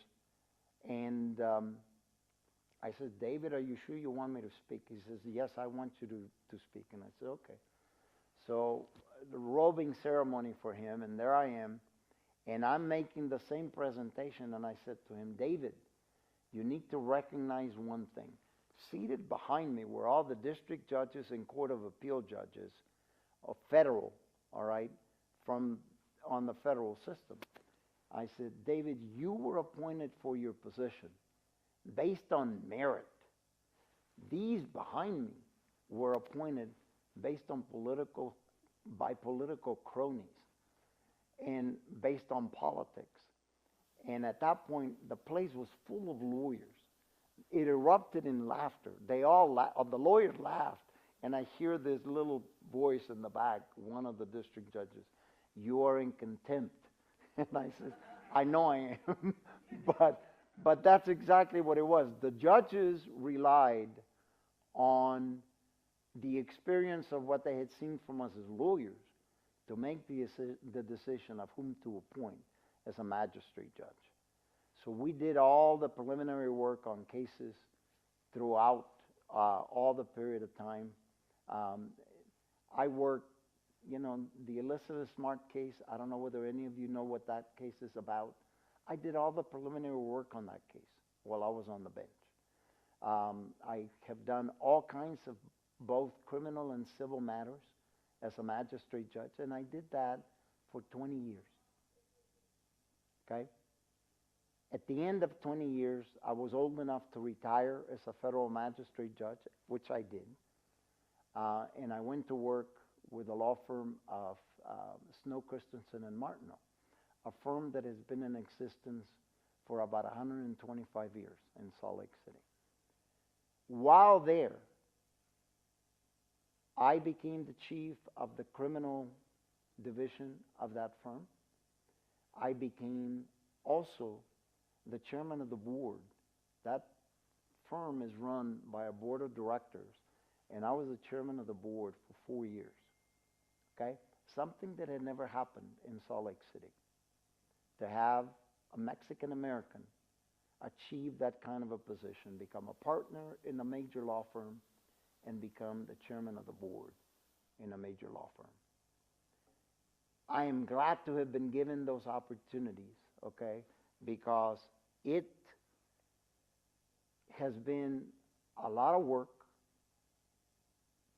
Speaker 2: And I said, David, are you sure you want me to speak? He says, yes, I want you to speak. And I said, okay. So the robing ceremony for him, and there I am, and I'm making the same presentation, and I said to him, David, you need to recognize one thing. Seated behind me were all the district judges and Court of Appeal judges of federal, all right, on the federal system. I said, David, you were appointed for your position based on merit. These behind me were appointed based on by political cronies and based on politics. And at that point, the place was full of lawyers. It erupted in laughter. They all the lawyers laughed, and I hear this little voice in the back, one of the district judges, you are in contempt. And I said, I know I am, but that's exactly what it was. The judges relied on the experience of what they had seen from us as lawyers to make the decision of whom to appoint as a magistrate judge. So we did all the preliminary work on cases throughout all the period of time. I worked, the Elizabeth Smart case. I don't know whether any of you know what that case is about. I did all the preliminary work on that case while I was on the bench. I have done all kinds of both criminal and civil matters as a magistrate judge, and I did that for 20 years. Okay? At the end of 20 years, I was old enough to retire as a federal magistrate judge, which I did. And I went to work with a law firm of Snow, Christensen, and Martineau, a firm that has been in existence for about 125 years in Salt Lake City. While there, I became the chief of the criminal division of that firm. I became also the chairman of the board. That firm is run by a board of directors, and I was the chairman of the board for 4 years. Okay? Something that had never happened in Salt Lake City. To have a Mexican American achieve that kind of a position, become a partner in a major law firm, and become the chairman of the board in a major law firm. I am glad to have been given those opportunities, okay, because it has been a lot of work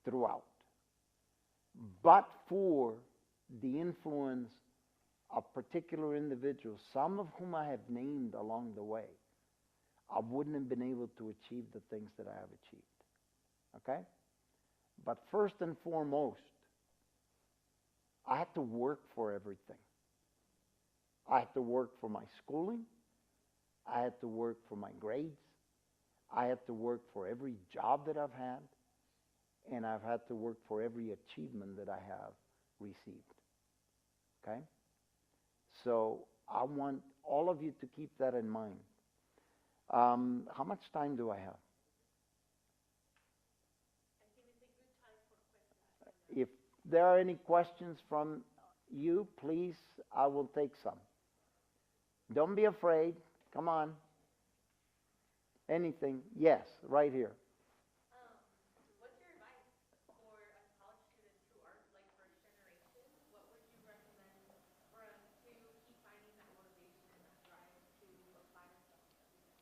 Speaker 2: throughout. But for the influence of particular individuals, some of whom I have named along the way, I wouldn't have been able to achieve the things that I have achieved. Okay? But first and foremost, I had to work for everything. I had to work for my schooling. I had to work for my grades. I had to work for every job that I've had. And I've had to work for every achievement that I have received. Okay? So I want all of you to keep that in mind. How much time do I have?
Speaker 1: I think it's a good time for questions.
Speaker 2: If there are any questions from you, please, I will take some. Don't be afraid. Come on. Anything? Yes, right here.
Speaker 1: What's your advice for us college students who are like first generation? What would you recommend for us to keep finding that motivation and that drive to apply ourselves every day?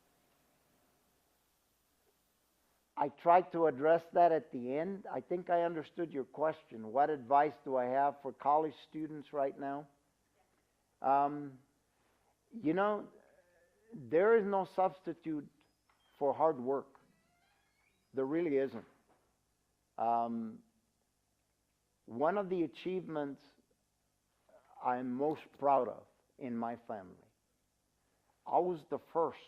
Speaker 2: I tried to address that at the end. I think I understood your question. What advice do I have for college students right now? Um, you know, there is no substitute for hard work. There really isn't. Um, One of the achievements I'm most proud of in my family, I was the first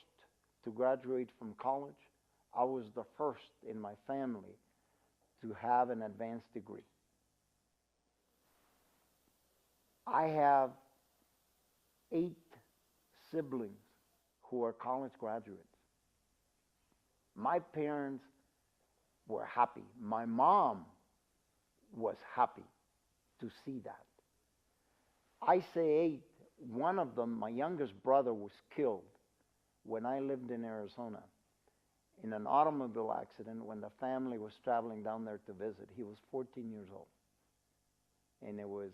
Speaker 2: to graduate from college. I was the first in my family to have an advanced degree. I have 8 siblings who are college graduates. My parents were happy. My mom was happy to see that. I say 8. One of them, my youngest brother, was killed when I lived in Arizona in an automobile accident when the family was traveling down there to visit. He was 14 years old. And it was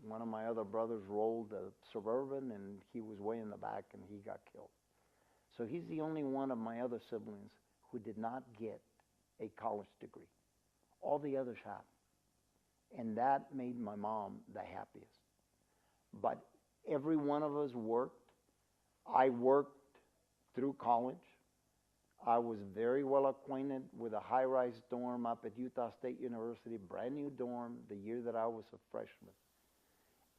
Speaker 2: one of my other brothers rolled a Suburban and he was way in the back and he got killed. So he's the only one of my other siblings who did not get a college degree. All the others have. And that made my mom the happiest. But every one of us worked. I worked through college. I was very well acquainted with a high-rise dorm up at Utah State University, brand new dorm, the year that I was a freshman.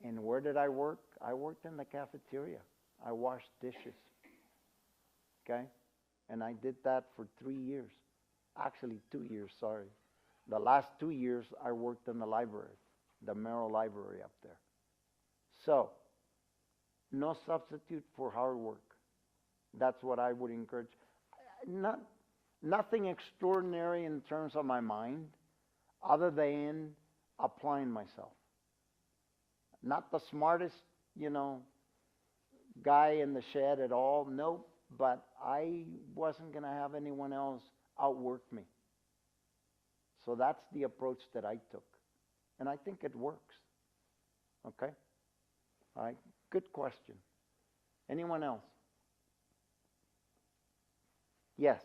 Speaker 2: And where did I work? I worked in the cafeteria. I washed dishes. Okay? And I did that for 3 years. Actually, 2 years, sorry. The last 2 years, I worked in the library, the Merrill Library up there. So, no substitute for hard work. That's what I would encourage. Nothing extraordinary in terms of my mind, other than applying myself. Not the smartest, guy in the shed at all. Nope. But I wasn't going to have anyone else outwork me. So that's the approach that I took. And I think it works. Okay? All right. Good question. Anyone else? Yes.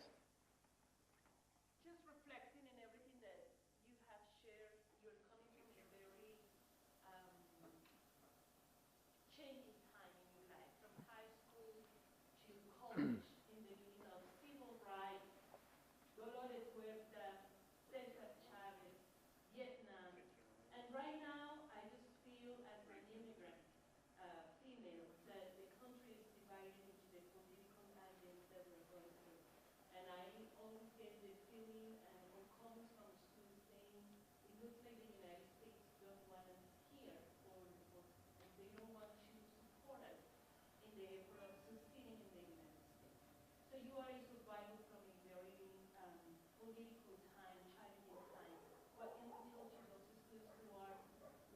Speaker 3: Just reflecting in everything that you have shared, you're coming from a very changing time in your life, from high school to college, in the beginning of civil rights, Dolores Huerta, Cesar Chavez, Vietnam, and right now I just feel as an immigrant female that the country is divided into the political agendas that we're going through. And I always get the feeling or comments from students saying it looks like the United States don't want us here, or they don't want to support us in the effort of succeeding in the United States. So you are a survivor from a very political time, challenging time. What can you tell to those students who are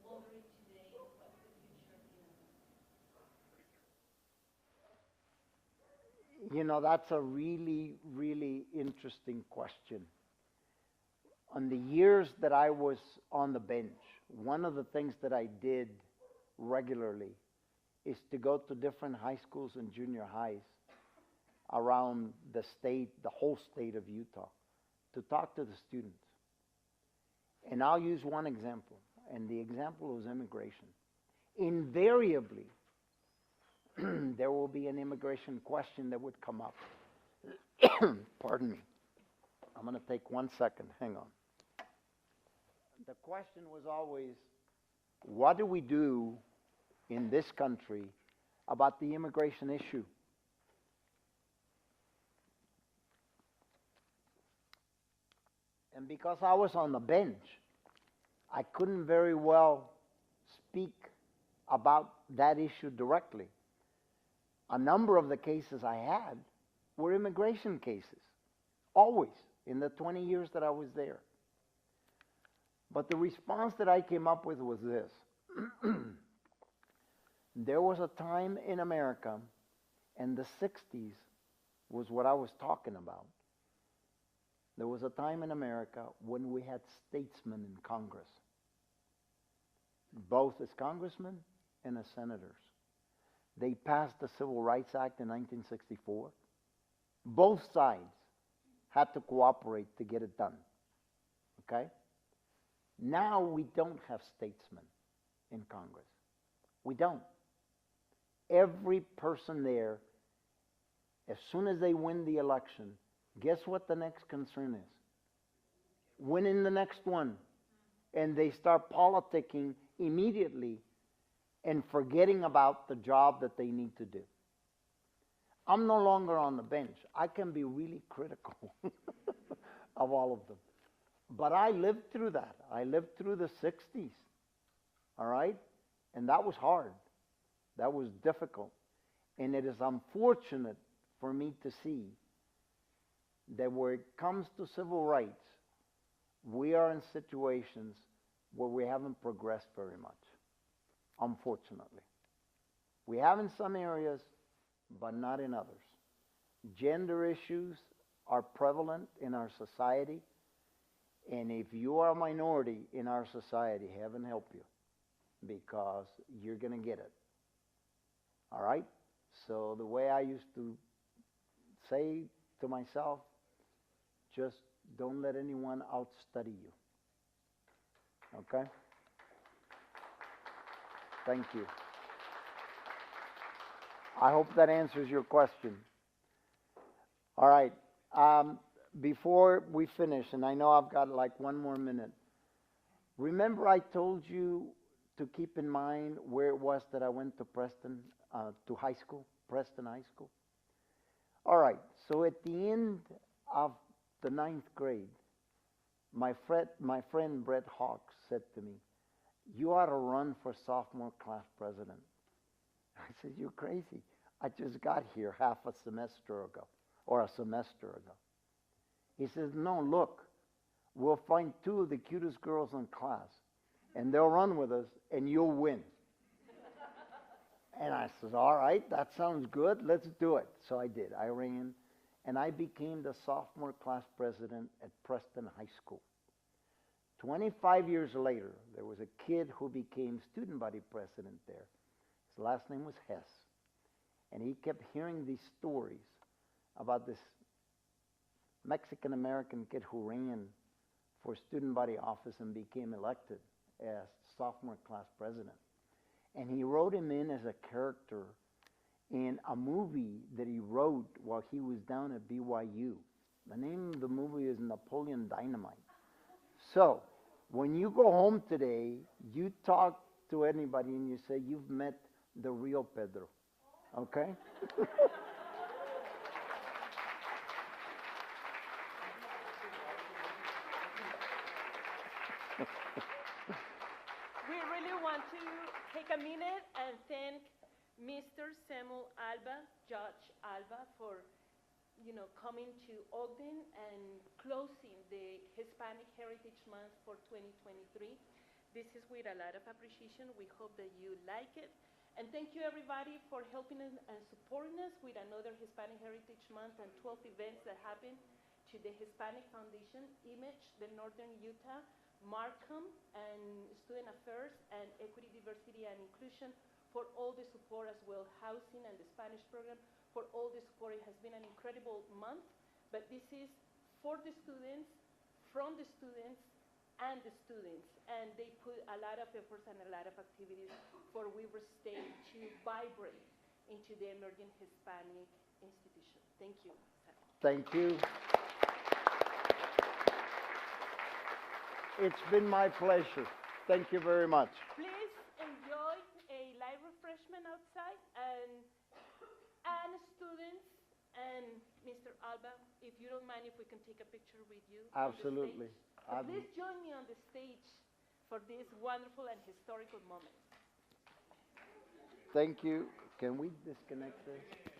Speaker 3: wondering today what's the future in America?
Speaker 2: That's a really, really interesting question. On the years that I was on the bench, one of the things that I did regularly is to go to different high schools and junior highs around the state, the whole state of Utah, to talk to the students. And I'll use one example, and the example was immigration. Invariably, there will be an immigration question that would come up. Pardon me. I'm going to take 1 second. Hang on. The question was always, what do we do in this country about the immigration issue? And because I was on the bench, I couldn't very well speak about that issue directly. A number of the cases I had were immigration cases, always, in the 20 years that I was there. But the response that I came up with was this. There was a time in America, and the 60s was what I was talking about. There was a time in America when we had statesmen in Congress, both as congressmen and as senators. They passed the Civil Rights Act in 1964. Both sides had to cooperate to get it done. Okay? Now we don't have statesmen in Congress. We don't. Every person there, as soon as they win the election, guess what the next concern is? Winning the next one. And they start politicking immediately and forgetting about the job that they need to do. I'm no longer on the bench. I can be really critical of all of them. But I lived through that. I lived through the 60s. All right? And that was hard. That was difficult. And it is unfortunate for me to see that where it comes to civil rights, we are in situations where we haven't progressed very much, unfortunately. We have in some areas, but not in others. Gender issues are prevalent in our society, and if you are a minority in our society, heaven help you, because you're going to get it. All right? So the way I used to say to myself, just don't let anyone outstudy you. Okay? Thank you. I hope that answers your question. All right. Before we finish, and I know I've got like 1 more minute, remember I told you to keep in mind where it was that I went to Preston, to high school, Preston High School? All right. So at the end of the 9th grade, my friend Brett Hawks said to me, "You ought to run for sophomore class president." I said, "You're crazy. I just got here half a semester ago, or a semester ago." He says, "No, look, we'll find 2 of the cutest girls in class, and they'll run with us, and you'll win." And I said, "All right, that sounds good. Let's do it." So I did. I ran, and I became the sophomore class president at Preston High School. 25 years later, there was a kid who became student body president there. His last name was Hess. And he kept hearing these stories about this Mexican-American kid who ran for student body office and became elected as sophomore class president. And he wrote him in as a character in a movie that he wrote while he was down at BYU. The name of the movie is Napoleon Dynamite. So, when you go home today, you talk to anybody and you say, "You've met the real Pedro." Okay?
Speaker 3: We really want to take a minute and thank Mr. Samuel Alba, Judge Alba, for coming to Ogden and closing the Hispanic Heritage Month for 2023. This is with a lot of appreciation. We hope that you like it. And thank you everybody for helping us and supporting us with another Hispanic Heritage Month and 12 events that happen to the Hispanic Foundation, Image, the Northern Utah, Markham, and Student Affairs, and Equity, Diversity, and Inclusion for all the support as well, housing and the Spanish program, for all the support. It has been an incredible month, but this is for the students, from the students, and the students, and they put a lot of efforts and a lot of activities for Weber State to vibrate into the emerging Hispanic institution. Thank you.
Speaker 2: Thank you. It's been my pleasure. Thank you very much.
Speaker 3: Please enjoy a light refreshment outside, and students, and Mr. Alba, if you don't mind, if we can take a picture with you.
Speaker 2: Absolutely.
Speaker 3: Please join me on the stage for this wonderful and historical moment.
Speaker 2: Thank you. Can we disconnect this?